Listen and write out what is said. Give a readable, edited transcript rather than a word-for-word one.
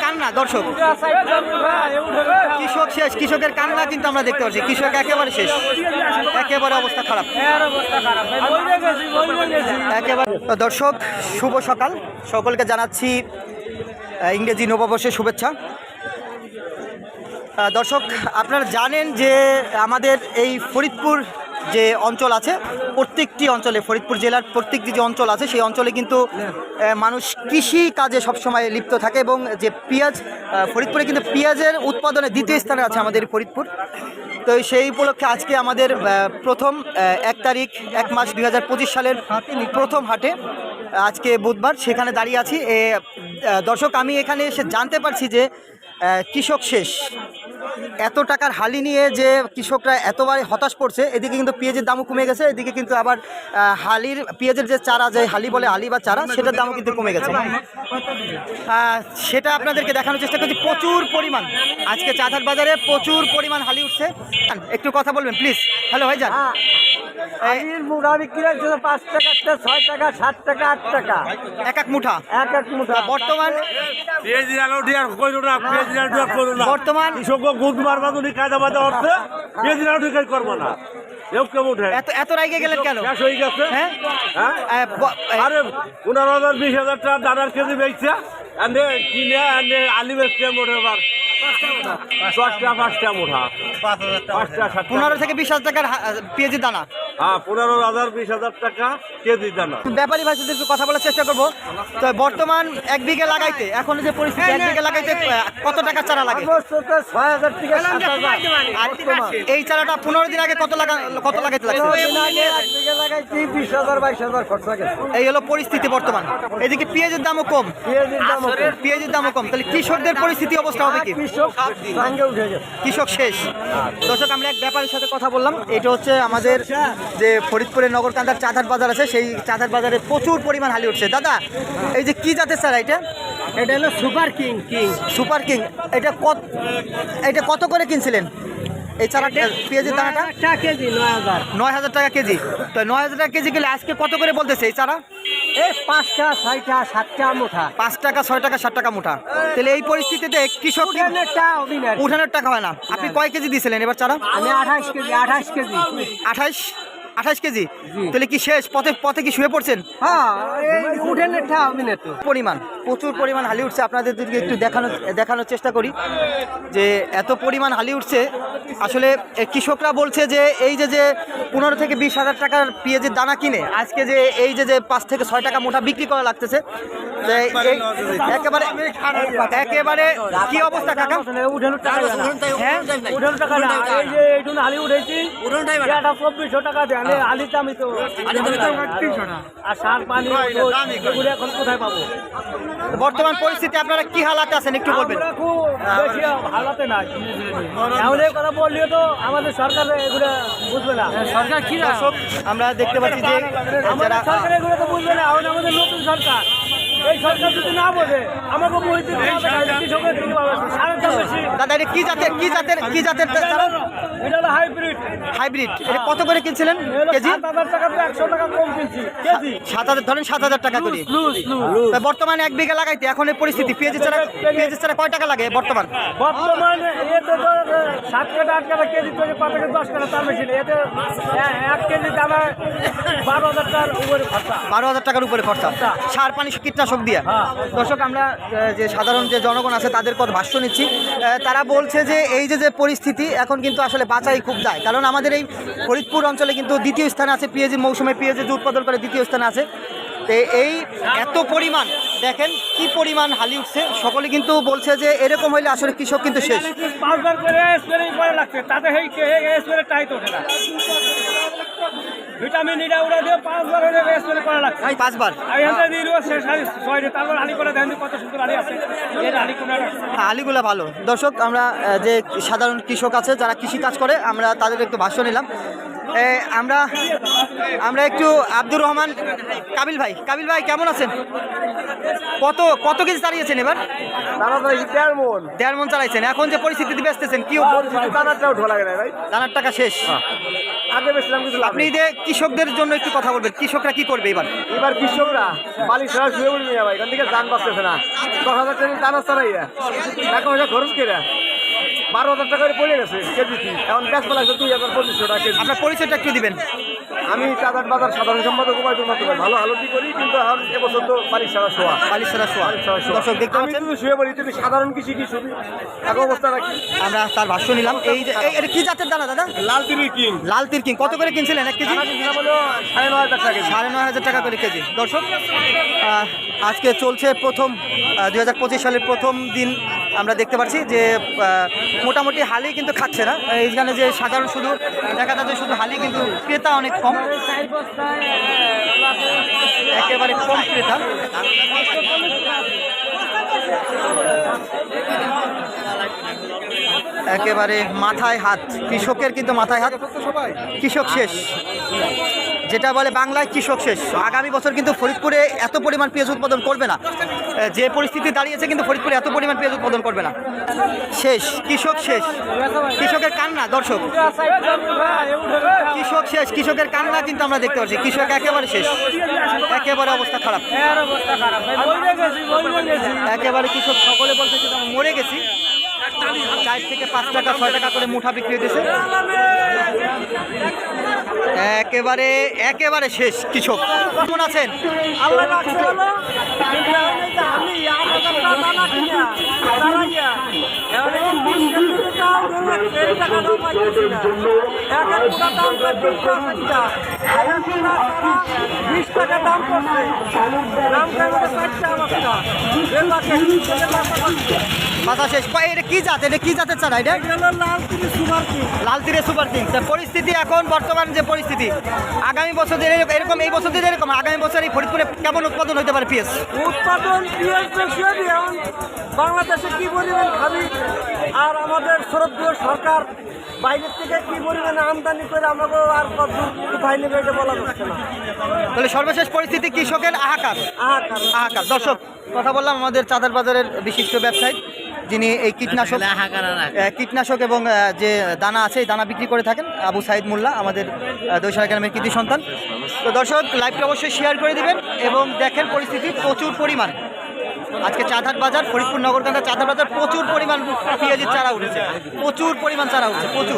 কান্না দর্শক, কৃষক শেষ, কৃষকের কান্না কিন্তু আমরা দেখতে পাচ্ছি। কৃষক একেবারে শেষ, একেবারে অবস্থা খারাপ, একেবারে। দর্শক শুভ সকাল, সকলকে জানাচ্ছি ইংরেজি নববর্ষের শুভেচ্ছা। দর্শক আপনারা জানেন যে আমাদের এই ফরিদপুর যে অঞ্চল আছে, প্রত্যেকটি অঞ্চলে, ফরিদপুর জেলার প্রত্যেকটি যে অঞ্চল আছে সেই অঞ্চলে কিন্তু মানুষ কৃষি কাজে সবসময় লিপ্ত থাকে এবং যে পেঁয়াজ, ফরিদপুরে কিন্তু পেঁয়াজের উৎপাদনে দ্বিতীয় স্থানে আছে আমাদের ফরিদপুর। তো সেই উপলক্ষে আজকে আমাদের প্রথম 1 তারিখ 1 মাস 2025 সালের প্রথম হাটে, আজকে বুধবার, সেখানে দাঁড়িয়ে আছি। দর্শক আমি এখানে এসে জানতে পারছি যে কৃষক শেষ। এত টাকার হালি নিয়ে যে কৃষকরা এতবার হতাশ পড়ছে, এদিকে কিন্তু পেঁয়াজের দামও কমে গেছে, এদিকে কিন্তু আবার হালির পেঁয়াজের যে চারা, যে হালি বলে, হালি বা চারা, সেটার দামও কিন্তু কমে গেছে। সেটা আপনাদেরকে দেখানোর চেষ্টা করছি। প্রচুর পরিমাণ আজকে চাঁদহাট বাজারে প্রচুর পরিমাণ হালি উঠছে। একটু কথা বলবেন প্লিজ। হ্যালো ভাইজান, মুঠা বিক্রি হচ্ছে 5 টাকা, 6 টাকা, 7 টাকা, 8 টাকা এক এক মুঠা। বর্তমান বর্তমান এত রাইগে গেলেন কেন? হ্যাঁ, আরে 15,000-20,000 টাকা দানার কেজি বেচছে, কিনে আলি বেচছে মোটে 10টা 5টা মুঠা, 5টা 7টা, 15 থেকে 20,000 টাকার পেঁয়াজের দানা। হ্যাঁ, 15,000-20,000 টাকা কেজি দানা। ব্যাপারী ভাই সাথে একটু কথা বলার চেষ্টা করবো। তো বর্তমান 1 বিঘা লাগাইতে, এখন যে পরিস্থিতি, 1 বিঘা লাগাইতে কত টাকা চারা লাগে? 6,000 থেকে 7,000। এই চারাটা 15 দিন আগে কত লাগাইতে লাগছে? 1 বিঘা লাগাইছি 20,000-22,000 খরচা গেছে। এই হলো পরিস্থিতি বর্তমান। এদিকে পেঁয়াজের দামও কম, পেঁয়াজের দামও কম। তাহলে কৃষকদের পরিস্থিতি অবস্থা হবে কি? কৃষক শেষ। দর্শক আমরা এক ব্যাপারীর সাথে কথা বললাম। এটা হচ্ছে আমাদের যে ফরিদপুরের নগরকান্দার চাঁদহাট বাজার আছে, সেই চাঁদহাট বাজারে প্রচুর পরিমাণ হালি উঠছে। দাদা, এই যে কি জাতের চারা এটা? এটা হলো সুপার কিং। Super king. এটা কত করে কিনছিলেন এই চারা, পেঁয়াজের দানাটা? 9,000 টাকা কেজি। তো 9,000 টাকা কেজি গেলে আজকে কত করে বলতেছে এই চারা? 5টা 6টা 7টা মুঠা। 5 টাকা 6 টাকা 7 টাকা মুঠা। তাহলে এই পরিস্থিতিতে কৃষক উঠানোর টাকা হয় না। আপনি কয় কেজি দিয়েছিলেন এবার চারা? আমি 28 কেজি। 28 কেজি। তাহলে কি শেষ? পথে কি শুয়ে পড়ছেন? হ্যাঁ, পরিমাণ, প্রচুর পরিমাণ হালি উঠছে। আপনাদের একটু দেখানোর চেষ্টা করি যে এত পরিমাণ হালি উঠছে। আসলে কৃষকরা বলছে যে এই যে 15 থেকে 20,000 টাকার পেঁয়াজের দানা কিনে আজকে যে এই যে 5 থেকে 6 টাকা মোটা বিক্রি করা লাগতেছে, একেবারে কি অবস্থা কাকা? হ্যাঁ, 2400 টাকা দেয়। আলির দামই তো, আর সার পানি এখন কোথায় পাবো? বর্তমান পরিস্থিতি আপনারা কি হালাতে আছেন একটু বলবেন? বেশি হালাতে নাই। এমন কথা বললেও তো আমাদের সরকার এগুলো বুঝবে না। সরকার কি আমরা দেখতে পাচ্ছি যে আমাদের সরকার এগুলো তো বুঝবে না। এখন আমাদের নতুন সরকার, এই সরকার যদি না বোঝে আমাকে বলতে দাদা, এটা কি জাতের এটা হলো হাইব্রিড। এটা কত করে কিনছিলেন কেজি? 7,000 টাকা, 100 টাকা কম কিনছি কেজি। 7,000, ধরেন 7,000 টাকা করে। বর্তমানে 1 বিঘা লাগাইতে এখন এই পরিস্থিতি, পেঁয়াজের চারা কয় টাকা লাগে বর্তমানে? এতে তো 7 টাকা 8 টাকা কেজি তৈরি, 5 থেকে 10 টাকা তার মেশিন। এতে 1 কেজি দানা 12,000 টাকার উপরে খরচা। 12,000 টাকার উপরে খরচা, সার পানি কীটনাশক দিয়ে। দর্শক আমরা যে সাধারণ যে জনগণ আছে তাদের কথা ভাষ্য নিচ্ছি। তারা বলছে যে এই যে পরিস্থিতি এখন কিন্তু আসলে বাঁচাই খুব যায়, কারণ আমাদের এই ফরিদপুর অঞ্চলে কিন্তু দ্বিতীয় স্থানে আছে পেঁয়াজের মৌসুমে, পেঁয়াজের যে উৎপাদন করে দ্বিতীয় স্থানে আছে। তো এই এত পরিমাণ দেখেন কি পরিমাণ হালি উঠছে। সকলে কিন্তু বলছে যে এরকম হইলে আসলে কৃষক কিন্তু শেষ। 5 বার করে স্প্রে করা লাগছে, তাতে এই স্প্রে টাইট ওঠে না। ভিটামিন ইটা উড়া দিয়ে 5 বার হলে স্প্রে করা লাগছে। 5 বার এইখানটা দিয়ে দিও 6 তারপর আলি করে দেন কত সুন্দর আলি আছে। এই আলি কোনা আলিগুলো ভালো। দর্শক আমরা যে সাধারণ কৃষক আছে যারা কৃষি কাজ করে, আমরা তাদের একটু ভাষ্য নিলাম। আমরা আমরা একটু আব্দুর রহমান কাবিল ভাই কেমন আছেন? কত কেজি চালিয়েছেন এবার? দেড় মন চালাইছেন। এখন যে পরিস্থিতি বেচতেছেন কি দানার টাকা শেষ? আগে বেশিলাম কিছু আপনি যে কৃষকদের জন্য একটু কথা বলবেন, কৃষকরা কি করবে এবার কৃষকরা বালি ছাড়া শুয়ে বলি ভাই, এখান থেকে যান বাঁচতেছে না। 10,000 টাকা দানা ছাড়াইয়া টাকা পয়সা খরচ করে 12,000 টাকা করে পড়ে গেছে কেজি। এখন গ্যাস পালা 2,2500 টাকা কেজি। আপনার পরিচয়টা একটু দিবেন। আমি চাঁদার বাজার সাধারণ সম্পাদক উপায়তুল মাতুব্বর। ভালো আলোটি করি, কিন্তু এখন এবছর তো বালিশ ছাড়া শোয়া। দর্শক দেখতে আমি পাচ্ছেন, শুধু শুয়ে বলি, তুমি সাধারণ কৃষি এক অবস্থা রাখি। আমরা তার ভাষ্য নিলাম। এই যে এটা কি জাতের দানা দাদা? লাল তিরির কিং। লাল তির কিং কত করে কিনছিলেন এক কেজি? হলো 9,500 টাকা কেজি। 9,500 টাকা করে কেজি। দর্শক আজকে চলছে প্রথম 2025 সালের প্রথম দিন। আমরা দেখতে পাচ্ছি যে মোটামুটি হালি কিন্তু খাচ্ছে না। এইখানে যে সাধারণ শুধু দেখা যাচ্ছে শুধু হালি, কিন্তু ক্রেতা অনেক কম, একেবারে কম ক্রেতা। একেবারে মাথায় হাত, কৃষকের কিন্তু মাথায় হাত। কৃষক শেষ, যেটা বলে বাংলায় কৃষক শেষ। আগামী বছর কিন্তু ফরিদপুরে এত পরিমাণ পেঁয়াজ উৎপাদন করবে না, যে পরিস্থিতি দাঁড়িয়েছে কিন্তু ফরিদপুরে এত পরিমাণ পেঁয়াজ উৎপাদন করবে না। শেষ, কৃষক শেষ, কৃষকের কান্না। দর্শক কৃষক শেষ, কৃষকের কান্না কিন্তু আমরা দেখতে পাচ্ছি। কৃষক একেবারে শেষ, একেবারে অবস্থা খারাপ, একেবারে কৃষক সকলে বলছে যে আমরা মরে গেছি। 4 থেকে 5 টাকা 6 টাকা করে মুঠা বিক্রি হতেছে। একেবারে শেষ কৃষক। কেমন আছেন? মাথা শেষ। এটা কি জাত? এটা কি জাতের চারা? এটা লাল তিরে সুপার কিং। পরিস্থিতি এখন বর্তমান যে পরিস্থিতি, আগামী বছর এরকম, এই বছর এরকম, আগামী বছর এই ফরিদপুরে কেমন উৎপাদন হতে পারে পেঁয়াজ? উৎপাদন বাংলাদেশে কি পরিমাণ খাবি, আর আমাদের শরৎপুর সরকার বাইরের থেকে কি পরিমাণে আমদানি করে আমাকে আর কোথায় নেবে এটা বলা যাচ্ছে না। তাহলে সর্বশেষ পরিস্থিতি কৃষকের হাহাকার। দর্শক কথা বললাম আমাদের চাঁদার বাজারের বিশিষ্ট ব্যবসায়ী, যিনি এই কীটনাশক এবং যে দানা আছে এই দানা বিক্রি করে থাকেন, আবু সাইদ মোল্লা, আমাদের দৈশালা গ্রামের কৃতি সন্তান। তো দর্শক লাইভটি অবশ্যই শেয়ার করে দিবেন এবং দেখেন পরিস্থিতি প্রচুর পরিমাণ। আজকে চাঁদার বাজার, ফরিদপুর নগরকান্দা চাঁদার বাজার প্রচুর পরিমাণ পেঁয়াজের চারা উঠেছে, প্রচুর পরিমাণ চারা উঠেছে, প্রচুর।